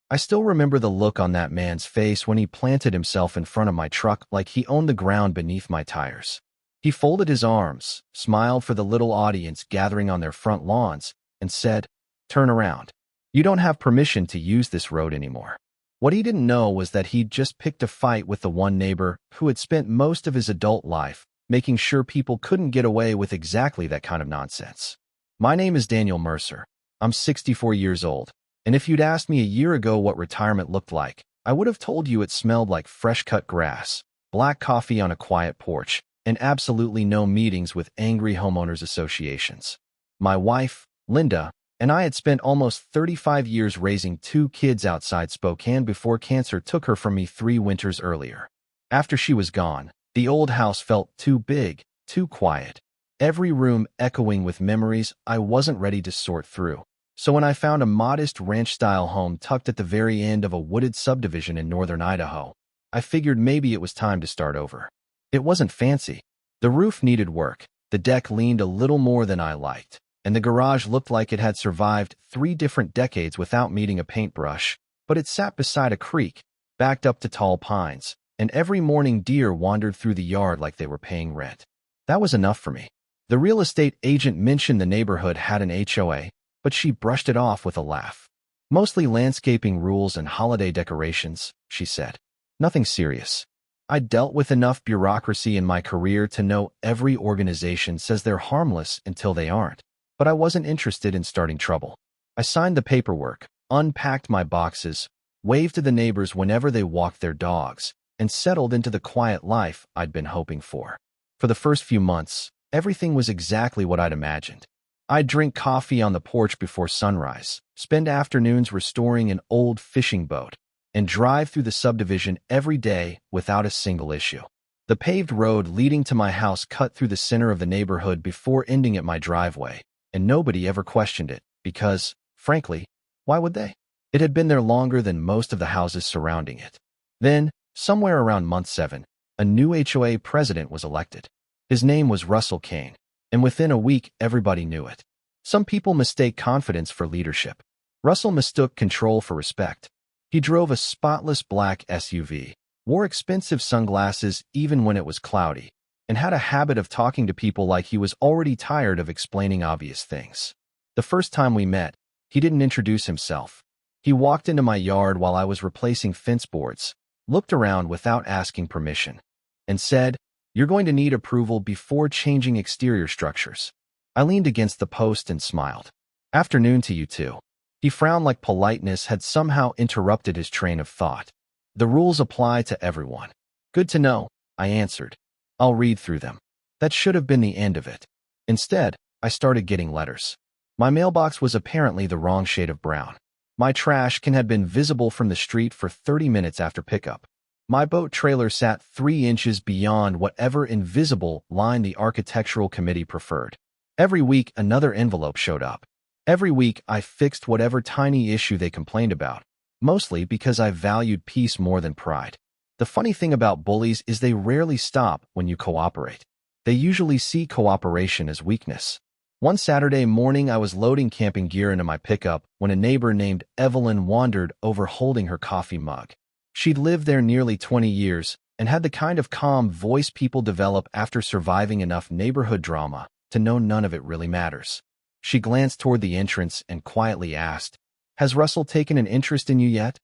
I still remember the look on that man's face when he planted himself in front of my truck like he owned the ground beneath my tires. He folded his arms, smiled for the little audience gathering on their front lawns, and said, "Turn around. You don't have permission to use this road anymore." What he didn't know was that he'd just picked a fight with the one neighbor who had spent most of his adult life making sure people couldn't get away with exactly that kind of nonsense. My name is Daniel Mercer. I'm 64 years old, and if you'd asked me a year ago what retirement looked like, I would have told you it smelled like fresh-cut grass, black coffee on a quiet porch, and absolutely no meetings with angry homeowners associations. My wife, Linda, and I had spent almost 35 years raising 2 kids outside Spokane before cancer took her from me 3 winters earlier. After she was gone, the old house felt too big, too quiet, every room echoing with memories I wasn't ready to sort through. So when I found a modest ranch-style home tucked at the very end of a wooded subdivision in northern Idaho, I figured maybe it was time to start over. It wasn't fancy. The roof needed work, the deck leaned a little more than I liked, and the garage looked like it had survived 3 different decades without meeting a paintbrush, but it sat beside a creek, backed up to tall pines, and every morning deer wandered through the yard like they were paying rent. That was enough for me. The real estate agent mentioned the neighborhood had an HOA, but she brushed it off with a laugh. "Mostly landscaping rules and holiday decorations," she said. "Nothing serious." I'd dealt with enough bureaucracy in my career to know every organization says they're harmless until they aren't, but I wasn't interested in starting trouble. I signed the paperwork, unpacked my boxes, waved to the neighbors whenever they walked their dogs, and settled into the quiet life I'd been hoping for. For the first few months, everything was exactly what I'd imagined. I'd drink coffee on the porch before sunrise, spend afternoons restoring an old fishing boat, and drive through the subdivision every day without a single issue. The paved road leading to my house cut through the center of the neighborhood before ending at my driveway, and nobody ever questioned it because, frankly, why would they? It had been there longer than most of the houses surrounding it. Then, somewhere around month 7, a new HOA president was elected. His name was Russell Kane, and within a week everybody knew it. Some people mistake confidence for leadership. Russell mistook control for respect. He drove a spotless black SUV, wore expensive sunglasses even when it was cloudy, and had a habit of talking to people like he was already tired of explaining obvious things. The first time we met, he didn't introduce himself. He walked into my yard while I was replacing fence boards, looked around without asking permission, and said, "You're going to need approval before changing exterior structures." I leaned against the post and smiled. "Afternoon to you too." He frowned like politeness had somehow interrupted his train of thought. "The rules apply to everyone." "Good to know," I answered. "I'll read through them." That should have been the end of it. Instead, I started getting letters. My mailbox was apparently the wrong shade of brown. My trash can had been visible from the street for 30 minutes after pickup. My boat trailer sat 3 inches beyond whatever invisible line the architectural committee preferred. Every week, another envelope showed up. Every week, I fixed whatever tiny issue they complained about, mostly because I valued peace more than pride. The funny thing about bullies is they rarely stop when you cooperate. They usually see cooperation as weakness. One Saturday morning, I was loading camping gear into my pickup when a neighbor named Evelyn wandered over holding her coffee mug. She'd lived there nearly 20 years and had the kind of calm voice people develop after surviving enough neighborhood drama to know none of it really matters. She glanced toward the entrance and quietly asked, "Has Russell taken an interest in you yet?"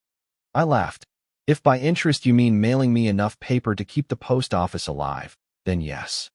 I laughed. "If by interest you mean mailing me enough paper to keep the post office alive, then yes."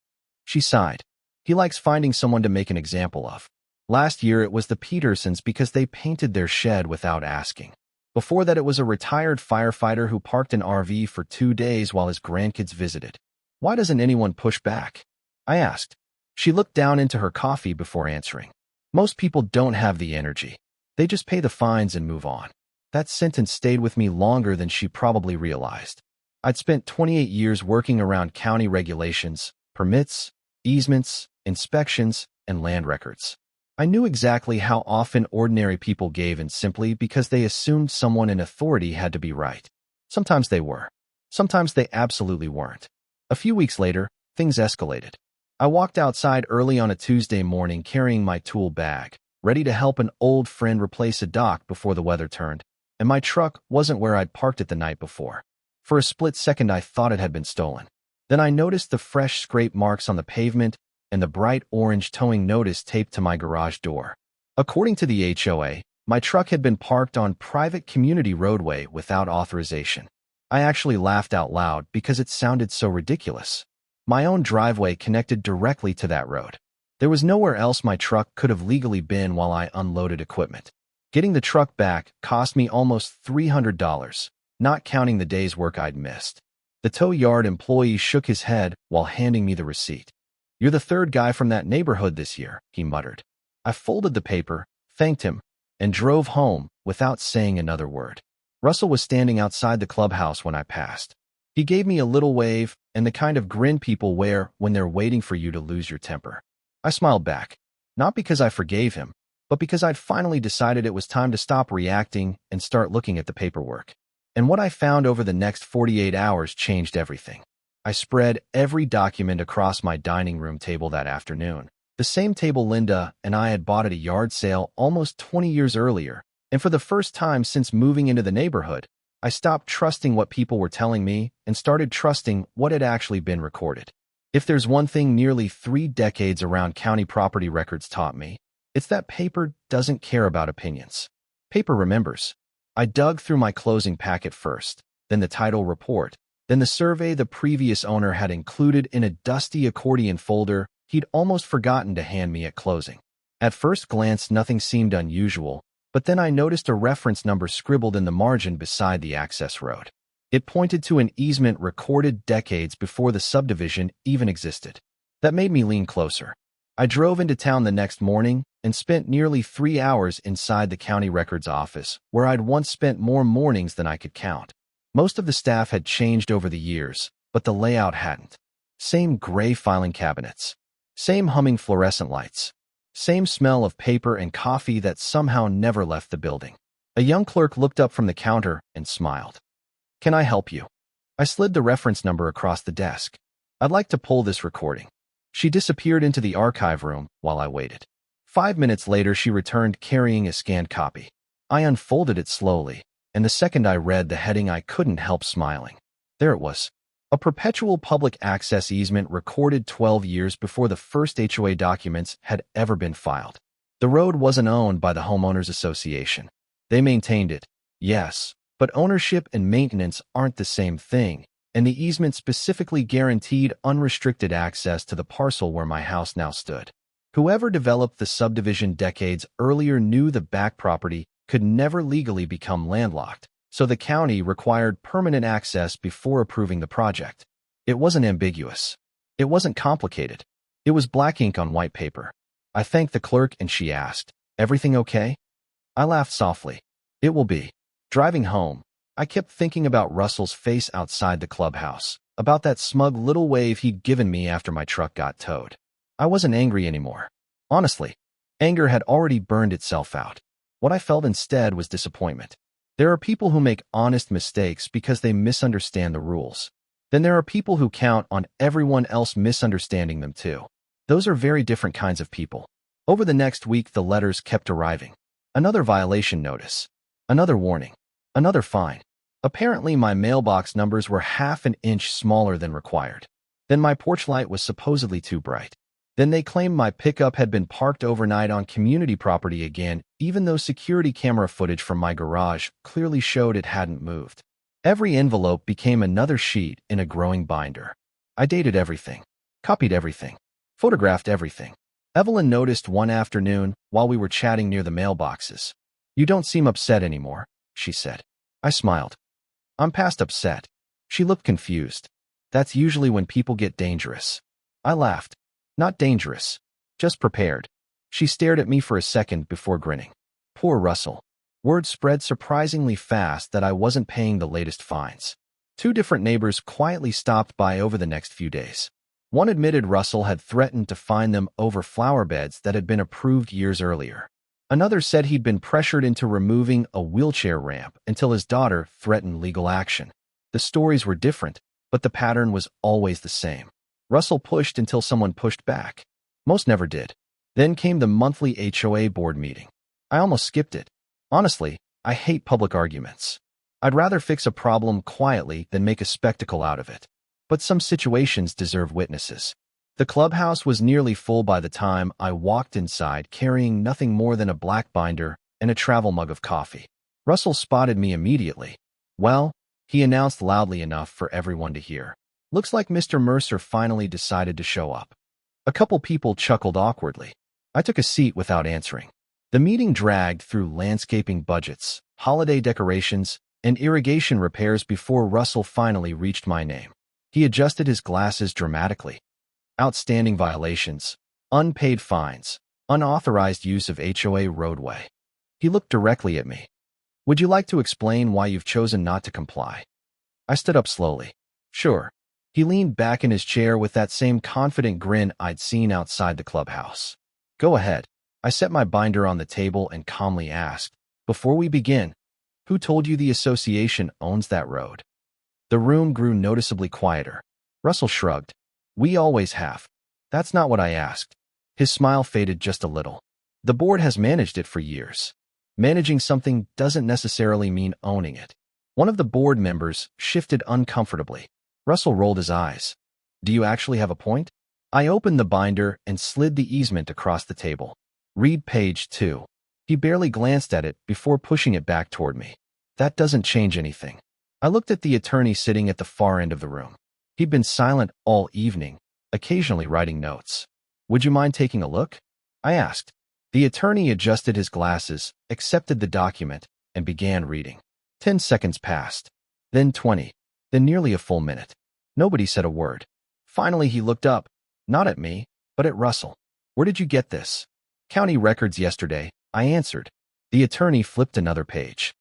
She sighed. "He likes finding someone to make an example of. Last year it was the Petersons because they painted their shed without asking. Before that it was a retired firefighter who parked an RV for 2 days while his grandkids visited. Why doesn't anyone push back?" I asked. She looked down into her coffee before answering. "Most people don't have the energy. They just pay the fines and move on." That sentence stayed with me longer than she probably realized. I'd spent 28 years working around county regulations, permits, easements, inspections, and land records. I knew exactly how often ordinary people gave in simply because they assumed someone in authority had to be right. Sometimes they were. Sometimes they absolutely weren't. A few weeks later, things escalated. I walked outside early on a Tuesday morning carrying my tool bag, ready to help an old friend replace a dock before the weather turned. and my truck wasn't where I'd parked it the night before. For a split second, I thought it had been stolen. Then I noticed the fresh scrape marks on the pavement and the bright orange towing notice taped to my garage door. According to the HOA, my truck had been parked on private community roadway without authorization. I actually laughed out loud because it sounded so ridiculous. My own driveway connected directly to that road. There was nowhere else my truck could have legally been while I unloaded equipment. Getting the truck back cost me almost $300, not counting the day's work I'd missed. The tow yard employee shook his head while handing me the receipt. "You're the third guy from that neighborhood this year," he muttered. I folded the paper, thanked him, and drove home without saying another word. Russell was standing outside the clubhouse when I passed. He gave me a little wave and the kind of grin people wear when they're waiting for you to lose your temper. I smiled back, not because I forgave him, but because I'd finally decided it was time to stop reacting and start looking at the paperwork. And what I found over the next 48 hours changed everything. I spread every document across my dining room table that afternoon, the same table Linda and I had bought at a yard sale almost 20 years earlier, and for the first time since moving into the neighborhood, I stopped trusting what people were telling me and started trusting what had actually been recorded. If there's one thing nearly 3 decades around county property records taught me, it's that paper doesn't care about opinions. Paper remembers. I dug through my closing packet first, then the title report, then the survey the previous owner had included in a dusty accordion folder he'd almost forgotten to hand me at closing. At first glance, nothing seemed unusual, but then I noticed a reference number scribbled in the margin beside the access road. It pointed to an easement recorded decades before the subdivision even existed. That made me lean closer. I drove into town the next morning and spent nearly 3 hours inside the county records office, where I'd once spent more mornings than I could count. Most of the staff had changed over the years, but the layout hadn't. Same gray filing cabinets. Same humming fluorescent lights. Same smell of paper and coffee that somehow never left the building. A young clerk looked up from the counter and smiled. "Can I help you?" I slid the reference number across the desk. "I'd like to pull this recording." She disappeared into the archive room while I waited. 5 minutes later, she returned carrying a scanned copy. I unfolded it slowly, and the second I read the heading, I couldn't help smiling. There it was. A perpetual public access easement recorded 12 years before the first HOA documents had ever been filed. The road wasn't owned by the Homeowners Association. They maintained it, yes, but ownership and maintenance aren't the same thing, and the easement specifically guaranteed unrestricted access to the parcel where my house now stood. Whoever developed the subdivision decades earlier knew the back property could never legally become landlocked, so the county required permanent access before approving the project. It wasn't ambiguous. It wasn't complicated. It was black ink on white paper. I thanked the clerk and she asked, "Everything okay?" I laughed softly. "It will be." Driving home, I kept thinking about Russell's face outside the clubhouse, about that smug little wave he'd given me after my truck got towed. I wasn't angry anymore. Honestly, anger had already burned itself out. What I felt instead was disappointment. There are people who make honest mistakes because they misunderstand the rules. Then there are people who count on everyone else misunderstanding them too. Those are very different kinds of people. Over the next week, the letters kept arriving. Another violation notice. Another warning. Another fine. Apparently, my mailbox numbers were half an inch smaller than required. Then my porch light was supposedly too bright. Then they claimed my pickup had been parked overnight on community property again, even though security camera footage from my garage clearly showed it hadn't moved. Every envelope became another sheet in a growing binder. I dated everything, copied everything, photographed everything. Evelyn noticed one afternoon while we were chatting near the mailboxes. "You don't seem upset anymore," she said. I smiled. "I'm past upset." She looked confused. "That's usually when people get dangerous." I laughed. "Not dangerous, just prepared." She stared at me for a second before grinning. Poor Russell. Word spread surprisingly fast that I wasn't paying the latest fines. 2 different neighbors quietly stopped by over the next few days. One admitted Russell had threatened to fine them over flower beds that had been approved years earlier. Another said he'd been pressured into removing a wheelchair ramp until his daughter threatened legal action. The stories were different, but the pattern was always the same. Russell pushed until someone pushed back. Most never did. Then came the monthly HOA board meeting. I almost skipped it. Honestly, I hate public arguments. I'd rather fix a problem quietly than make a spectacle out of it. But some situations deserve witnesses. The clubhouse was nearly full by the time I walked inside, carrying nothing more than a black binder and a travel mug of coffee. Russell spotted me immediately. "Well," he announced loudly enough for everyone to hear. "Looks like Mr. Mercer finally decided to show up." A couple people chuckled awkwardly. I took a seat without answering. The meeting dragged through landscaping budgets, holiday decorations, and irrigation repairs before Russell finally reached my name. He adjusted his glasses dramatically. "Outstanding violations, unpaid fines, unauthorized use of HOA roadway." He looked directly at me. "Would you like to explain why you've chosen not to comply?" I stood up slowly. "Sure." He leaned back in his chair with that same confident grin I'd seen outside the clubhouse. "Go ahead." I set my binder on the table and calmly asked, "Before we begin, who told you the association owns that road?" The room grew noticeably quieter. Russell shrugged. "We always have." "That's not what I asked." His smile faded just a little. "The board has managed it for years. Managing something doesn't necessarily mean owning it." One of the board members shifted uncomfortably. Russell rolled his eyes. "Do you actually have a point?" I opened the binder and slid the easement across the table. "Read page 2. He barely glanced at it before pushing it back toward me. "That doesn't change anything." I looked at the attorney sitting at the far end of the room. He'd been silent all evening, occasionally writing notes. "Would you mind taking a look?" I asked. The attorney adjusted his glasses, accepted the document, and began reading. 10 seconds passed, then 20, then nearly a full minute. Nobody said a word. Finally, he looked up, not at me, but at Russell. "Where did you get this?" "County records yesterday," I answered. The attorney flipped another page.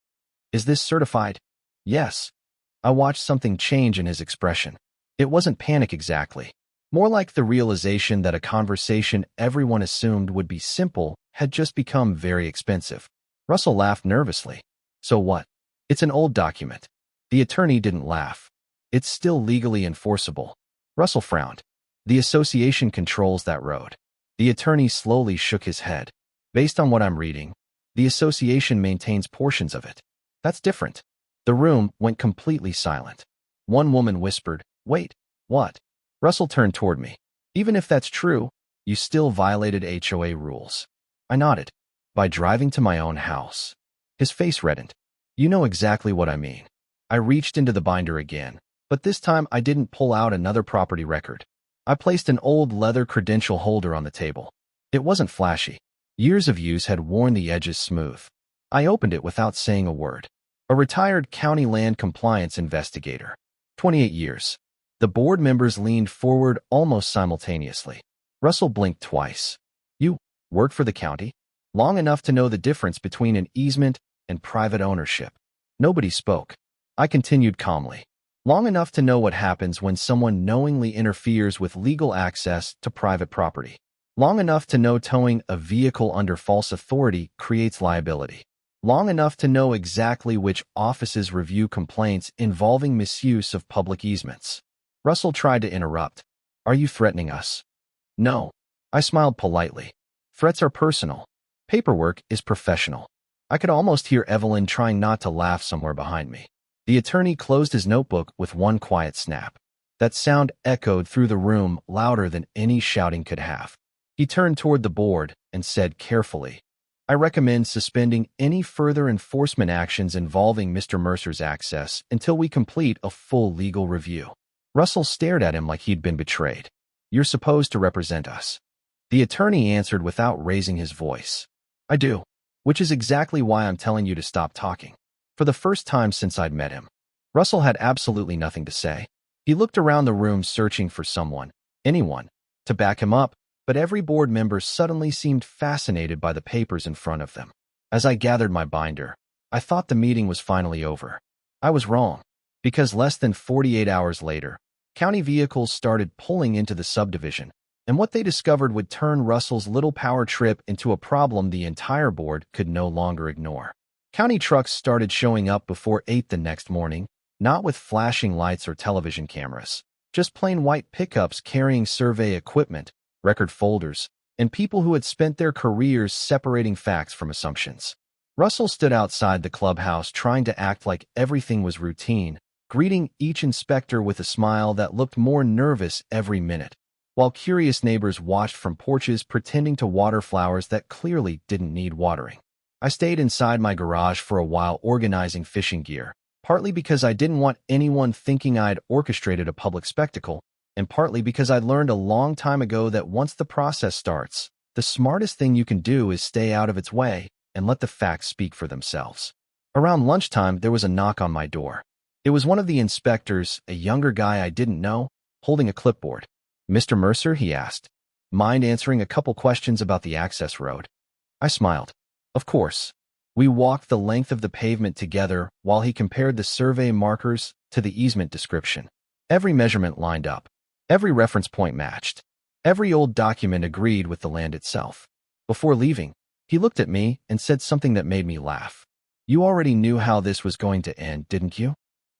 "Is this certified?" "Yes." I watched something change in his expression. It wasn't panic exactly. More like the realization that a conversation everyone assumed would be simple had just become very expensive. Russell laughed nervously. "So what?" "It's an old document." The attorney didn't laugh. "It's still legally enforceable." Russell frowned. "The association controls that road." The attorney slowly shook his head. "Based on what I'm reading, the association maintains portions of it." "That's different." The room went completely silent. One woman whispered, "Wait, what?" Russell turned toward me. "Even if that's true, you still violated HOA rules." I nodded. "By driving to my own house." His face reddened. "You know exactly what I mean." I reached into the binder again, but this time I didn't pull out another property record. I placed an old leather credential holder on the table. It wasn't flashy. Years of use had worn the edges smooth. I opened it without saying a word. A retired county land compliance investigator. 28 years. The board members leaned forward almost simultaneously. Russell blinked twice. "You work for the county? Long enough to know the difference between an easement and private ownership?" Nobody spoke. I continued calmly. "Long enough to know what happens when someone knowingly interferes with legal access to private property. Long enough to know towing a vehicle under false authority creates liability. Long enough to know exactly which offices review complaints involving misuse of public easements." Russell tried to interrupt. "Are you threatening us?" "No." I smiled politely. "Threats are personal. Paperwork is professional." I could almost hear Evelyn trying not to laugh somewhere behind me. The attorney closed his notebook with one quiet snap. That sound echoed through the room louder than any shouting could have. He turned toward the board and said carefully, "I recommend suspending any further enforcement actions involving Mr. Mercer's access until we complete a full legal review." Russell stared at him like he'd been betrayed. "You're supposed to represent us." The attorney answered without raising his voice. "I do. Which is exactly why I'm telling you to stop talking." For the first time since I'd met him, Russell had absolutely nothing to say. He looked around the room searching for someone, anyone, to back him up, but every board member suddenly seemed fascinated by the papers in front of them. As I gathered my binder, I thought the meeting was finally over. I was wrong, because less than 48 hours later, county vehicles started pulling into the subdivision, and what they discovered would turn Russell's little power trip into a problem the entire board could no longer ignore. County trucks started showing up before 8 the next morning, not with flashing lights or television cameras, just plain white pickups carrying survey equipment, record folders, and people who had spent their careers separating facts from assumptions. Russell stood outside the clubhouse trying to act like everything was routine, greeting each inspector with a smile that looked more nervous every minute, while curious neighbors watched from porches pretending to water flowers that clearly didn't need watering. I stayed inside my garage for a while organizing fishing gear, partly because I didn't want anyone thinking I'd orchestrated a public spectacle, and partly because I learned a long time ago that once the process starts, the smartest thing you can do is stay out of its way and let the facts speak for themselves. Around lunchtime, there was a knock on my door. It was one of the inspectors, a younger guy I didn't know, holding a clipboard. "Mr. Mercer," he asked. "Mind answering a couple questions about the access road?" I smiled. Of course. We walked the length of the pavement together while he compared the survey markers to the easement description. Every measurement lined up. Every reference point matched. Every old document agreed with the land itself. Before leaving, he looked at me and said something that made me laugh. "You already knew how this was going to end, didn't you?"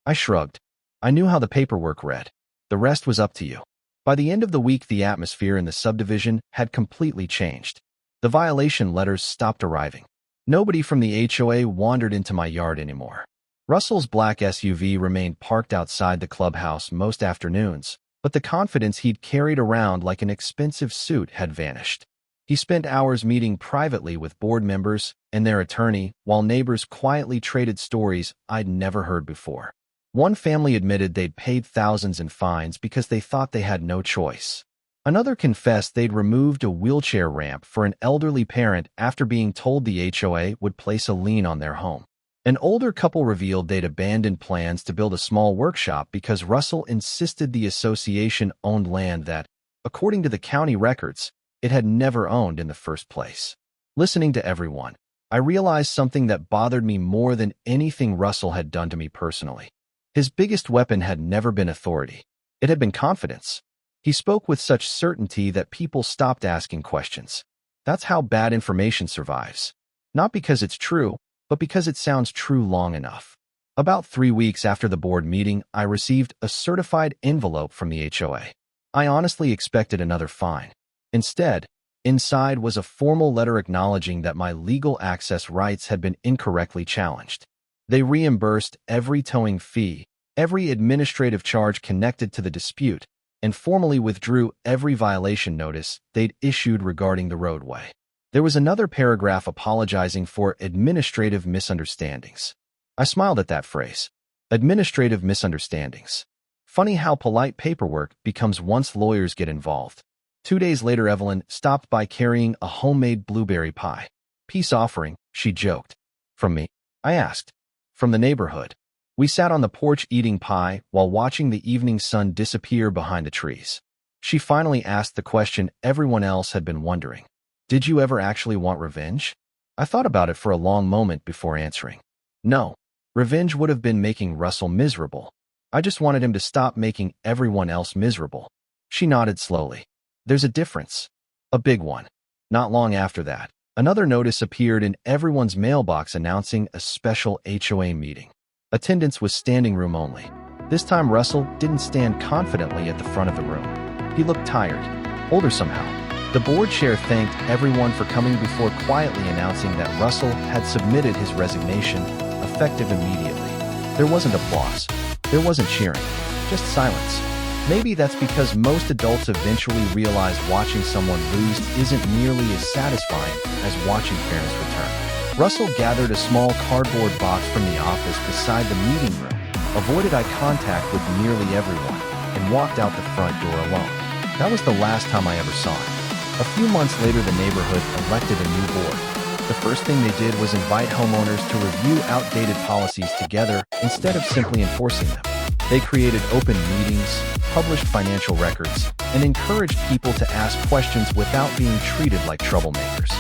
I shrugged. I knew how the paperwork read. The rest was up to you. By the end of the week, the atmosphere in the subdivision had completely changed. The violation letters stopped arriving. Nobody from the HOA wandered into my yard anymore. Russell's black SUV remained parked outside the clubhouse most afternoons, but the confidence he'd carried around like an expensive suit had vanished. He spent hours meeting privately with board members and their attorney while neighbors quietly traded stories I'd never heard before. One family admitted they'd paid thousands in fines because they thought they had no choice. Another confessed they'd removed a wheelchair ramp for an elderly parent after being told the HOA would place a lien on their home. An older couple revealed they'd abandoned plans to build a small workshop because Russell insisted the association owned land that, according to the county records, it had never owned in the first place. Listening to everyone, I realized something that bothered me more than anything Russell had done to me personally. His biggest weapon had never been authority. It had been confidence. He spoke with such certainty that people stopped asking questions. That's how bad information survives. Not because it's true, but because it sounds true long enough. About 3 weeks after the board meeting, I received a certified envelope from the HOA. I honestly expected another fine. Instead, inside was a formal letter acknowledging that my legal access rights had been incorrectly challenged. They reimbursed every towing fee, every administrative charge connected to the dispute, and formally withdrew every violation notice they'd issued regarding the roadway. There was another paragraph apologizing for administrative misunderstandings. I smiled at that phrase. Administrative misunderstandings. Funny how polite paperwork becomes once lawyers get involved. 2 days later, Evelyn stopped by carrying a homemade blueberry pie. "Peace offering," she joked. "From me?" I asked. "From the neighborhood." We sat on the porch eating pie while watching the evening sun disappear behind the trees. She finally asked the question everyone else had been wondering. "Did you ever actually want revenge?" I thought about it for a long moment before answering. No, revenge would have been making Russell miserable. I just wanted him to stop making everyone else miserable. She nodded slowly. "There's a difference. A big one." Not long after that, another notice appeared in everyone's mailbox announcing a special HOA meeting. Attendance was standing room only. This time Russell didn't stand confidently at the front of the room. He looked tired, older somehow. The board chair thanked everyone for coming before quietly announcing that Russell had submitted his resignation, effective immediately. There wasn't applause. There wasn't cheering. Just silence. Maybe that's because most adults eventually realize watching someone lose isn't nearly as satisfying as watching fairness return. Russell gathered a small cardboard box from the office beside the meeting room, avoided eye contact with nearly everyone, and walked out the front door alone. That was the last time I ever saw him. A few months later, the neighborhood elected a new board. The first thing they did was invite homeowners to review outdated policies together instead of simply enforcing them. They created open meetings, published financial records, and encouraged people to ask questions without being treated like troublemakers.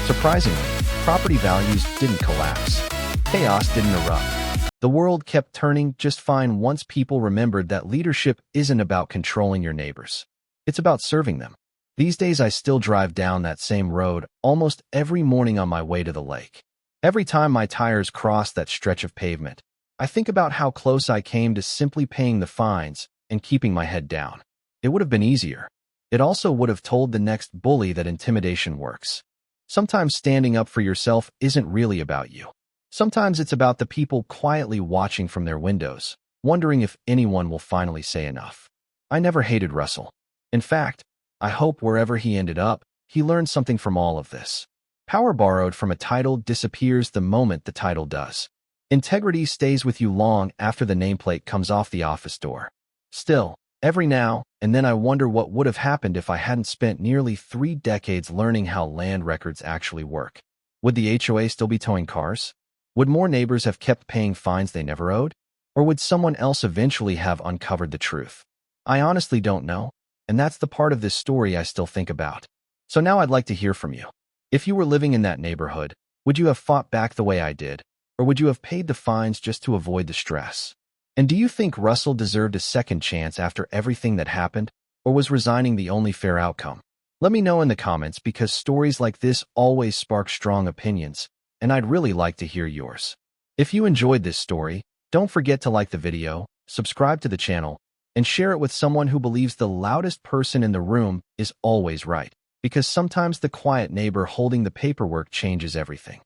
Surprisingly, property values didn't collapse. Chaos didn't erupt. The world kept turning just fine once people remembered that leadership isn't about controlling your neighbors. It's about serving them. These days I still drive down that same road almost every morning on my way to the lake. Every time my tires cross that stretch of pavement, I think about how close I came to simply paying the fines and keeping my head down. It would have been easier. It also would have told the next bully that intimidation works. Sometimes standing up for yourself isn't really about you. Sometimes it's about the people quietly watching from their windows, wondering if anyone will finally say enough. I never hated Russell. In fact, I hope wherever he ended up, he learned something from all of this. Power borrowed from a title disappears the moment the title does. Integrity stays with you long after the nameplate comes off the office door. Still, every now and then I wonder what would have happened if I hadn't spent nearly 3 decades learning how land records actually work. Would the HOA still be towing cars? Would more neighbors have kept paying fines they never owed? Or would someone else eventually have uncovered the truth? I honestly don't know, and that's the part of this story I still think about. So now I'd like to hear from you. If you were living in that neighborhood, would you have fought back the way I did? Or would you have paid the fines just to avoid the stress? And do you think Russell deserved a second chance after everything that happened, or was resigning the only fair outcome? Let me know in the comments because stories like this always spark strong opinions, and I'd really like to hear yours. If you enjoyed this story, don't forget to like the video, subscribe to the channel, and share it with someone who believes the loudest person in the room is always right, because sometimes the quiet neighbor holding the paperwork changes everything.